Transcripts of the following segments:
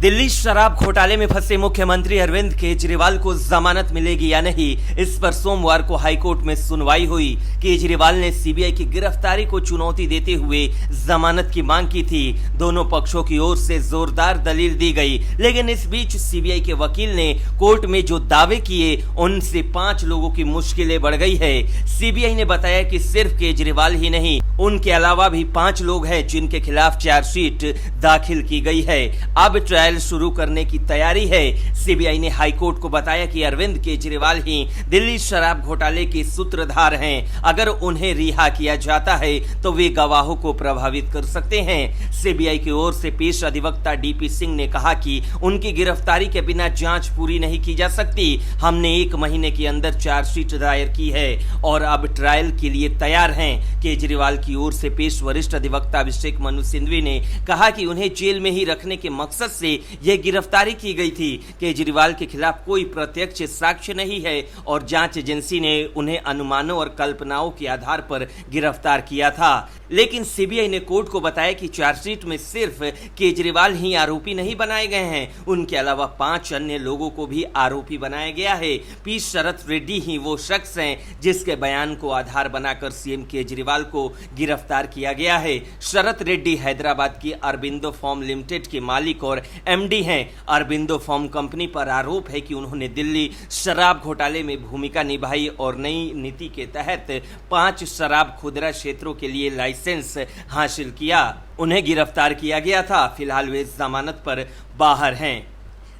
दिल्ली शराब घोटाले में फंसे मुख्यमंत्री अरविंद केजरीवाल को जमानत मिलेगी या नहीं, इस पर सोमवार को हाईकोर्ट में सुनवाई हुई। केजरीवाल ने सीबीआई की गिरफ्तारी को चुनौती देते हुए जमानत की मांग की थी। दोनों पक्षों की ओर से जोरदार दलील दी गई, लेकिन इस बीच सीबीआई के वकील ने कोर्ट में जो दावे किए उनसे 5 लोगों की मुश्किलें बढ़ गई है। सीबीआई ने बताया कि सिर्फ केजरीवाल ही नहीं, उनके अलावा भी 5 लोग हैं जिनके खिलाफ चार्जशीट दाखिल की गई है। अब ट्रायल शुरू करने की तैयारी है। सीबीआई ने हाईकोर्ट को बताया कि अरविंद केजरीवाल ही दिल्ली शराब घोटाले के सूत्रधार हैं। अगर उन्हें रिहा किया जाता है तो वे गवाहों को प्रभावित कर सकते हैं। सीबीआई की ओर से पेश अधिवक्ता डीपी सिंह ने कहा कि उनकी गिरफ्तारी के बिना जांच पूरी नहीं की जा सकती। हमने 1 महीने के अंदर चार्जशीट दायर की है और अब ट्रायल के लिए तैयार हैं। केजरीवाल की ओर से पेश वरिष्ठ अधिवक्ता अभिषेक मनु सिंघवी ने कहा कि उन्हें जेल में ही रखने के मकसद से यह गिरफ्तारी की गई थी। केजरीवाल के खिलाफ कोई प्रत्यक्ष साक्ष्य नहीं है और जांच एजेंसी ने उन्हें अनुमानों और कल्पनाओं के आधार पर गिरफ्तार किया था। लेकिन सीबीआई ने कोर्ट को बताया कि चार्जशीट में सिर्फ केजरीवाल ही आरोपी नहीं बनाए गए हैं, उनके अलावा 5 अन्य लोगों को भी आरोपी बनाया गया है। पी शरत रेड्डी ही वो शख्स हैं जिसके बयान को आधार बनाकर सीएम केजरीवाल को गिरफ्तार किया गया है। शरत रेड्डी हैदराबाद की अरबिंदो फार्म लिमिटेड के मालिक और एमडी हैं। अरबिंदो फार्म कंपनी पर आरोप है कि उन्होंने दिल्ली शराब घोटाले में भूमिका निभाई और नई नीति के तहत 5 शराब खुदरा क्षेत्रों के लिए लाइसेंस हासिल किया। उन्हें गिरफ्तार किया गया था। फिलहाल वे जमानत पर बाहर हैं।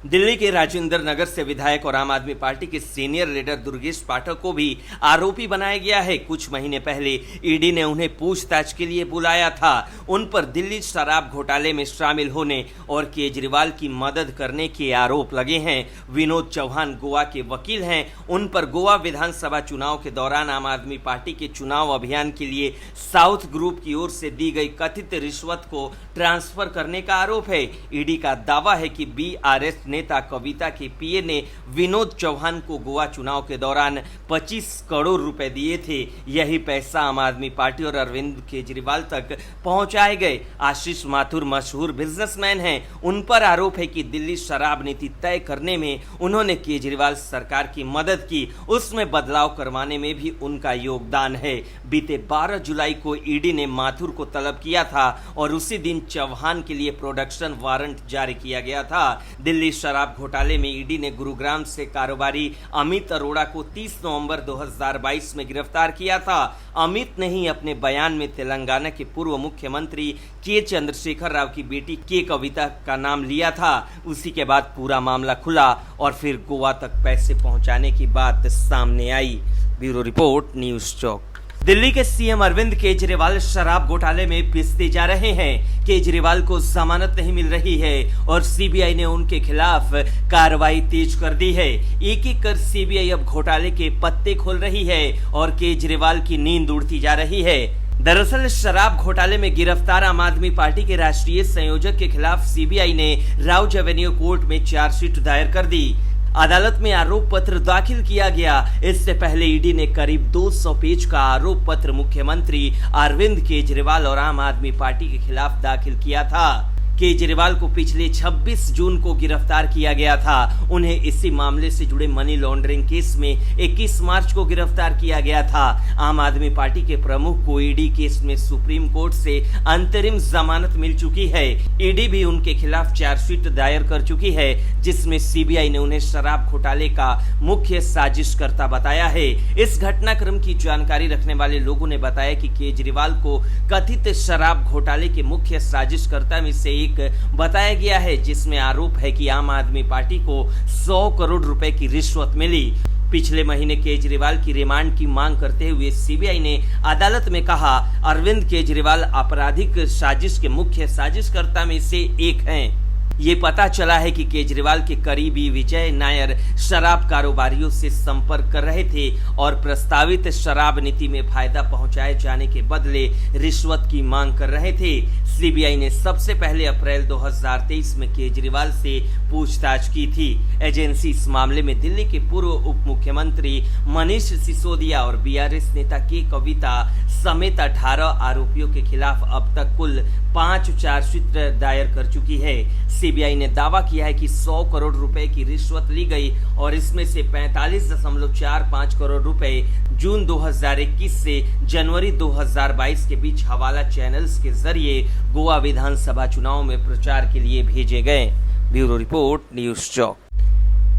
दिल्ली के राजेंद्र नगर से विधायक और आम आदमी पार्टी के सीनियर लीडर दुर्गेश पाठक को भी आरोपी बनाया गया है। कुछ महीने पहले ईडी ने उन्हें पूछताछ के लिए बुलाया था। उन पर दिल्ली शराब घोटाले में शामिल होने और केजरीवाल की मदद करने के आरोप लगे हैं। विनोद चौहान गोवा के वकील हैं। उन पर गोवा विधानसभा चुनाव के दौरान आम आदमी पार्टी के चुनाव अभियान के लिए साउथ ग्रुप की ओर से दी गई कथित रिश्वत को ट्रांसफर करने का आरोप है। ईडी का दावा है कि बीआरएस नेता कविता के पीए ने विनोद चौहान को गोवा चुनाव के दौरान 25 करोड़ रुपए दिए थे। यही पैसा आम आदमी पार्टी और अरविंद केजरीवाल तक पहुंचाए गए। आशीष माथुर मशहूर बिजनेसमैन हैं। उन पर आरोप है कि दिल्ली शराब नीति तय करने में उन्होंने केजरीवाल सरकार की मदद की, उसमें बदलाव करवाने में भी उनका योगदान है। बीते 12 जुलाई को ईडी ने माथुर को तलब किया था और उसी दिन चौहान के लिए प्रोडक्शन वारंट जारी किया गया था। दिल्ली शराब घोटाले में ईडी ने गुरुग्राम से कारोबारी अमित अरोड़ा को 30 नवंबर 2022 में गिरफ्तार किया था। अमित ने ही अपने बयान में तेलंगाना के पूर्व मुख्यमंत्री के चंद्रशेखर राव की बेटी के कविता का नाम लिया था। उसी के बाद पूरा मामला खुला और फिर गोवा तक पैसे पहुंचाने की बात सामने आई। ब्यूरो रिपोर्ट, न्यूज़ चौक। दिल्ली के सीएम अरविंद केजरीवाल शराब घोटाले में पिसते जा रहे हैं। केजरीवाल को जमानत नहीं मिल रही है और सीबीआई ने उनके खिलाफ कार्रवाई तेज कर दी है। एक-एक कर सीबीआई अब घोटाले के पत्ते खोल रही है और केजरीवाल की नींद उड़ती जा रही है। दरअसल शराब घोटाले में गिरफ्तार आम आदमी पार्टी के राष्ट्रीय संयोजक के खिलाफ सीबीआई ने राउज एवेन्यू कोर्ट में चार्जशीट दायर कर दी। अदालत में आरोप पत्र दाखिल किया गया। इससे पहले ईडी ने करीब 200 पेज का आरोप पत्र मुख्यमंत्री अरविंद केजरीवाल और आम आदमी पार्टी के खिलाफ दाखिल किया था। केजरीवाल को पिछले 26 जून को गिरफ्तार किया गया था। उन्हें इसी मामले से जुड़े मनी लॉन्ड्रिंग केस में 21 मार्च को गिरफ्तार किया गया था। आम आदमी पार्टी के प्रमुख को ईडी केस में सुप्रीम कोर्ट से अंतरिम जमानत मिल चुकी है। ईडी भी उनके खिलाफ चार्जशीट दायर कर चुकी है, जिसमें सीबीआई ने उन्हें शराब घोटाले का मुख्य साजिशकर्ता बताया है। इस घटनाक्रम की जानकारी रखने वाले लोगों ने बताया कि केजरीवाल को कथित शराब घोटाले के मुख्य साजिशकर्ता में से बताया गया है, जिसमें आरोप है कि आम आदमी पार्टी को 100 करोड़ रुपए की रिश्वत मिली। पिछले महीने केजरीवाल की रिमांड की मांग करते हुए सीबीआई ने अदालत में कहा, अरविंद केजरीवाल आपराधिक साजिश के मुख्य साजिशकर्ता में से एक हैं। ये पता चला है कि केजरीवाल के करीबी विजय नायर शराब कारोबारियों से संपर्क कर रहे थे और प्रस्तावित शराब नीति में फायदा पहुंचाए जाने के बदले रिश्वत की मांग कर रहे थे। सीबीआई ने सबसे पहले अप्रैल 2023 में केजरीवाल से पूछताछ की थी। एजेंसी इस मामले में दिल्ली के पूर्व उप मुख्यमंत्री मनीष सिसोदिया और बीआरएस नेता के कविता समेत 18 आरोपियों के खिलाफ अब तक कुल 5 चार्जशीट दायर कर चुकी है। सीबीआई ने दावा किया है कि 100 करोड़ रुपए की रिश्वत ली गई और इसमें से 45.45 करोड़ रुपए जून 2021 से जनवरी 2022 के बीच हवाला चैनल्स के जरिए गोवा विधानसभा चुनाव में प्रचार के लिए भेजे गए। ब्यूरो रिपोर्ट, न्यूज चौक।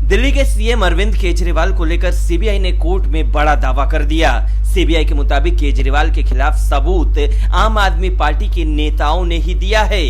दिल्ली के सीएम अरविंद केजरीवाल को लेकर सीबीआई ने कोर्ट में बड़ा दावा कर दिया। सीबीआई के मुताबिक केजरीवाल के खिलाफ सबूत आम आदमी पार्टी के नेताओं ने ही दिया है।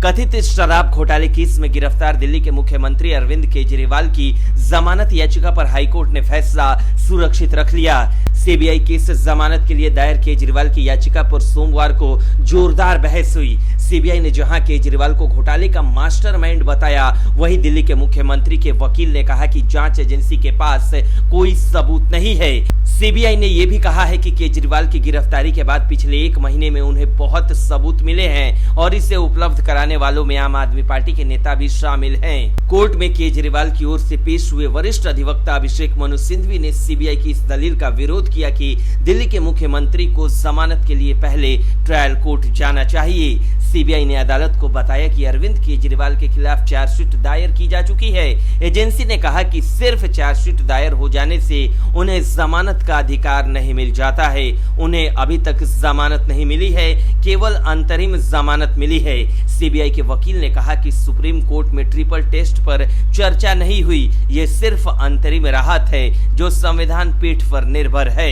कथित शराब घोटाले केस में गिरफ्तार दिल्ली के मुख्यमंत्री अरविंद केजरीवाल की जमानत याचिका पर हाईकोर्ट ने फैसला सुरक्षित रख लिया। सीबीआई केस जमानत के लिए दायर केजरीवाल की याचिका पर सोमवार को जोरदार बहस हुई। सीबीआई ने जहां केजरीवाल को घोटाले का मास्टरमाइंड बताया, वहीं दिल्ली के मुख्यमंत्री के वकील ने कहा कि जांच एजेंसी के पास कोई सबूत नहीं है। सीबीआई ने यह भी कहा है कि केजरीवाल की गिरफ्तारी के बाद पिछले 1 महीने में उन्हें बहुत सबूत मिले हैं और इसे उपलब्ध कराने वालों में आम आदमी पार्टी के नेता भी शामिल हैं। कोर्ट में केजरीवाल की ओर से पेश हुए वरिष्ठ अधिवक्ता अभिषेक मनु सिंघवी ने सीबीआई की इस दलील का विरोध किया कि दिल्ली के मुख्यमंत्री को जमानत के लिए पहले ट्रायल कोर्ट जाना चाहिए। सीबीआई ने अदालत को बताया कि अरविंद केजरीवाल के खिलाफ चार्जशीट दायर की जा चुकी है। एजेंसी ने कहा कि सिर्फ चार्जशीट दायर हो जाने से उन्हें जमानत का अधिकार नहीं मिल जाता है। उन्हें अभी तक जमानत नहीं मिली है, केवल अंतरिम जमानत मिली है। सीबीआई के वकील ने कहा कि सुप्रीम कोर्ट में ट्रिपल टेस्ट पर चर्चा नहीं हुई, ये सिर्फ अंतरिम राहत है जो संविधान पीठ पर निर्भर है।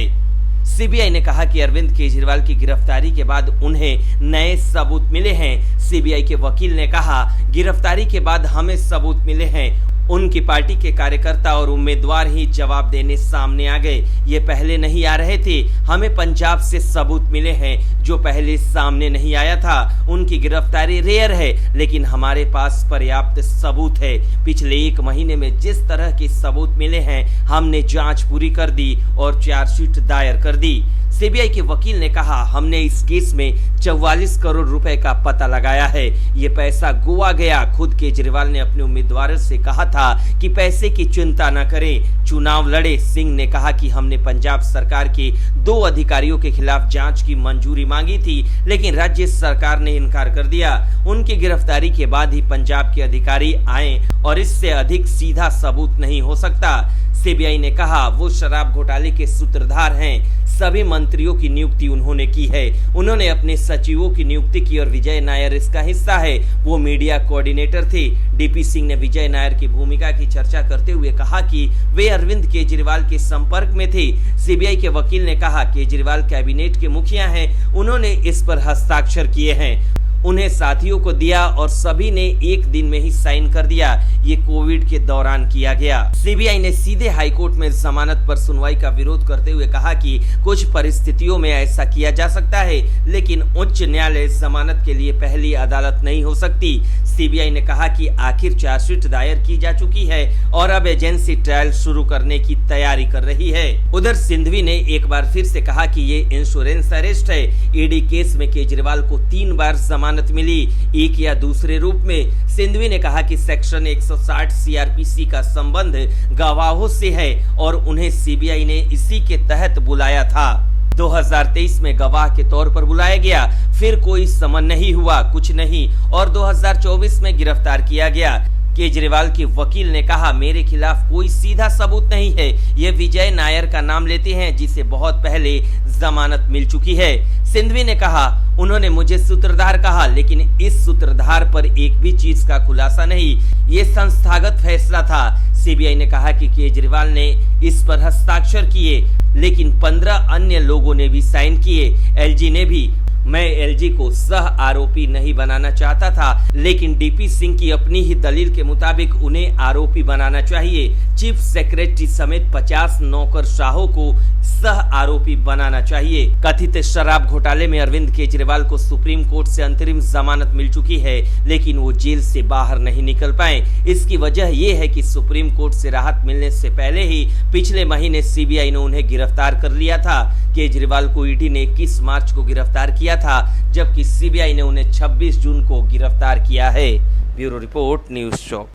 सीबीआई ने कहा कि अरविंद केजरीवाल की गिरफ्तारी के बाद उन्हें नए सबूत मिले हैं। सीबीआई के वकील ने कहा, गिरफ्तारी के बाद हमें सबूत मिले हैं। उनकी पार्टी के कार्यकर्ता और उम्मीदवार ही जवाब देने सामने आ गए। ये पहले नहीं आ रहे थे। हमें पंजाब से सबूत मिले हैं जो पहले सामने नहीं आया था। उनकी गिरफ्तारी रेयर है, लेकिन हमारे पास पर्याप्त सबूत है। पिछले 1 महीने में जिस तरह के सबूत मिले हैं, हमने जांच पूरी कर दी और चार्जशीट दायर कर दी। सीबीआई के वकील ने कहा, हमने इस केस में 44 करोड़ रुपए का पता लगाया है। ये पैसा गोवा गया। खुद केजरीवाल ने अपने उम्मीदवारों से कहा था कि पैसे की चिंता न करें, चुनाव लड़े। सिंह ने कहा कि हमने पंजाब सरकार के 2 अधिकारियों के खिलाफ जांच की मंजूरी मांगी थी, लेकिन राज्य सरकार ने इनकार कर दिया। उनकी गिरफ्तारी के बाद ही पंजाब के अधिकारी आए और इससे अधिक सीधा सबूत नहीं हो सकता। सीबीआई ने कहा, वो शराब घोटाले के सूत्रधार हैं। सभी मंत्रियों की नियुक्ति उन्होंने की है। उन्होंने अपने सचिवों की नियुक्ति की और विजय नायर इसका हिस्सा है। वो मीडिया कोऑर्डिनेटर थे। डीपी सिंह ने विजय नायर की भूमिका की चर्चा करते हुए कहा कि वे अरविंद केजरीवाल के संपर्क में थे। सीबीआई के वकील ने कहा, केजरीवाल कैबिनेट के मुखिया हैं, उन्होंने इस पर हस्ताक्षर किए हैं। उन्हें साथियों को दिया और सभी ने 1 दिन में ही साइन कर दिया। ये कोविड के दौरान किया गया। सीबीआई ने सीधे हाईकोर्ट में जमानत पर सुनवाई का विरोध करते हुए कहा कि कुछ परिस्थितियों में ऐसा किया जा सकता है, लेकिन उच्च न्यायालय जमानत के लिए पहली अदालत नहीं हो सकती। सीबीआई ने कहा कि आखिर चार्जशीट दायर की जा चुकी है और अब एजेंसी ट्रायल शुरू करने की तैयारी कर रही है। उधर सिंघवी ने एक बार फिर से कहा कि ये इंश्योरेंस अरेस्ट है। ईडी केस में केजरीवाल को 3 बार जमानत मिली, एक या दूसरे रूप में। सिंघवी ने कहा कि सेक्शन 160 सीआरपीसी का संबंध गवाहों से है और उन्हें सीबीआई ने इसी के तहत बुलाया था। 2023 में गवाह के तौर पर बुलाया गया, फिर कोई समन नहीं हुआ, कुछ नहीं, और 2024 में गिरफ्तार किया गया। केजरीवाल के वकील ने कहा, मेरे खिलाफ कोई सीधा सबूत नहीं है। ये विजय नायर का नाम लेते हैं जिसे बहुत पहले जमानत मिल चुकी है। सिंघवी ने कहा, उन्होंने मुझे सूत्रधार कहा, लेकिन इस सूत्रधार पर एक भी चीज का खुलासा नहीं। ये संस्थागत फैसला था। सीबीआई ने कहा कि केजरीवाल ने इस पर हस्ताक्षर किए, लेकिन 15 अन्य लोगों ने भी साइन किए, एलजी ने भी। मैं एलजी को सह आरोपी नहीं बनाना चाहता था, लेकिन डीपी सिंह की अपनी ही दलील के मुताबिक उन्हें आरोपी बनाना चाहिए। चीफ सेक्रेटरी समेत 50 नौकरशाहों को सह आरोपी बनाना चाहिए। कथित शराब घोटाले में अरविंद केजरीवाल को सुप्रीम कोर्ट से अंतरिम जमानत मिल चुकी है, लेकिन वो जेल से बाहर नहीं निकल पाए। इसकी वजह ये है कि सुप्रीम कोर्ट से राहत मिलने से पहले ही पिछले महीने सीबीआई ने उन्हें गिरफ्तार कर लिया था। केजरीवाल को ईडी ने 21 मार्च को गिरफ्तार किया था, जबकि सीबीआई ने उन्हें 26 जून को गिरफ्तार किया है। ब्यूरो रिपोर्ट, न्यूज चौक।